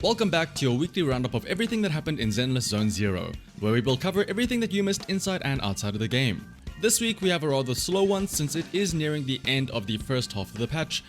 Welcome back to your weekly roundup of everything that happened in Zenless Zone Zero, where we will cover everything that you missed inside and outside of the game. This week we have a rather slow one since it is nearing the end of the first half of the patch,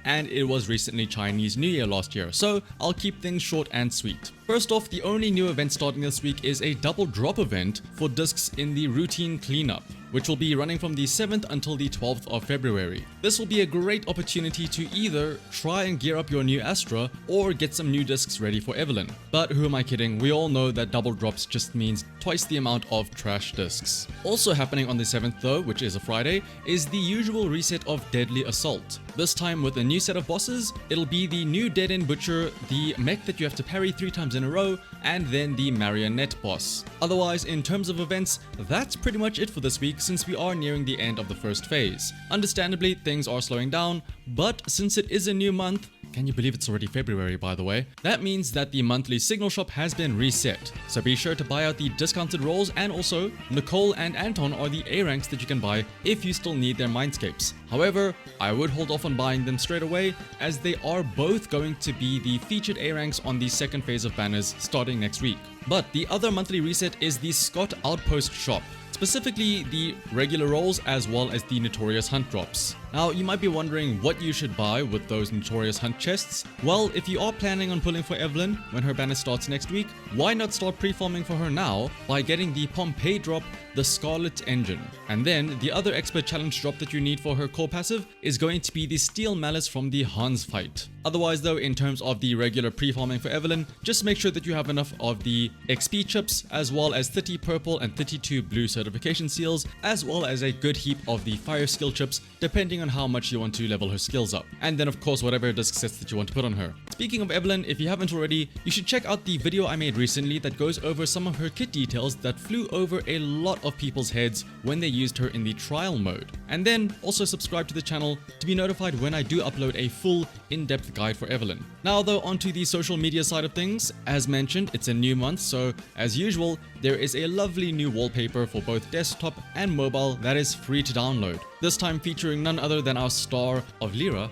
and it was recently Chinese New Year last year, so I'll keep things short and sweet. First off, the only new event starting this week is a double drop event for discs in the routine cleanup, which will be running from the 7th until the 12th of February. This will be a great opportunity to either try and gear up your new Astra or get some new discs ready for Evelyn. But who am I kidding, we all know that double drops just means twice the amount of trash discs. Also happening on the 7th though, which is a Friday, is the usual reset of Deadly Assault. This time with a new set of bosses. It'll be the new Dead End Butcher, the mech that you have to parry 3 times in a row, and then the Marionette boss. Otherwise, in terms of events, that's pretty much it for this week since we are nearing the end of the first phase. Understandably, things are slowing down, but since it is a new month, can you believe it's already February by the way? That means that the monthly signal shop has been reset, so be sure to buy out the discounted rolls, and also Nicole and Anton are the A ranks that you can buy if you still need their mindscapes. However, I would hold off on buying them straight away as they are both going to be the featured A ranks on the second phase of banners starting next week. But the other monthly reset is the Scott Outpost shop, specifically the regular rolls as well as the Notorious Hunt drops. Now you might be wondering what you should buy with those Notorious Hunt chests. Well, if you are planning on pulling for Evelyn when her banner starts next week, why not start pre-farming for her now by getting the Pompeii drop, the Scarlet Engine. And then the other expert challenge drop that you need for her core passive is going to be the Steel Malice from the Hans fight. Otherwise though, in terms of the regular pre-farming for Evelyn, just make sure that you have enough of the XP chips as well as 30 purple and 32 blue certification seals, as well as a good heap of the fire skill chips depending on how much you want to level her skills up. And then of course whatever disc sets that you want to put on her. Speaking of Evelyn, if you haven't already, you should check out the video I made recently that goes over some of her kit details that flew over a lot of people's heads when they used her in the trial mode. And then also subscribe to the channel to be notified when I do upload a full in-depth guide for Evelyn. Now though, onto the social media side of things. As mentioned, it's a new month, so as usual there is a lovely new wallpaper for both desktop and mobile that is free to download. This time featuring none other than our star of Lyra,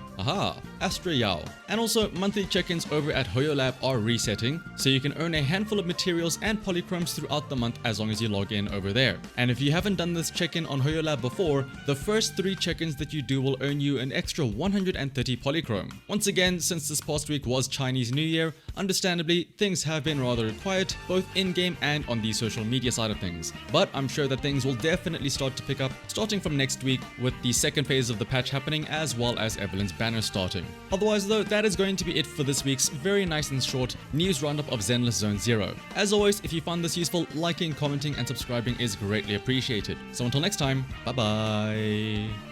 Astra Yao. And also monthly check-ins over at HoYoLab are resetting, so you can earn a handful of materials and polychromes throughout the month as long as you log in over there. And if you haven't done this check-in on HoYoLab before, the first 3 check-ins that you do will earn you an extra 130 polychrome. Once again, since this past week was Chinese New Year, understandably things have been rather quiet both in-game and on the social media side of things. But I'm sure that things will definitely start to pick up starting from next week with the second phase of the patch happening as well as Evelyn's banner starting. Otherwise though, that is going to be it for this week's very nice and short news roundup of Zenless Zone Zero. As always, if you found this useful, liking, commenting and subscribing is greatly appreciated. So until next time, bye bye.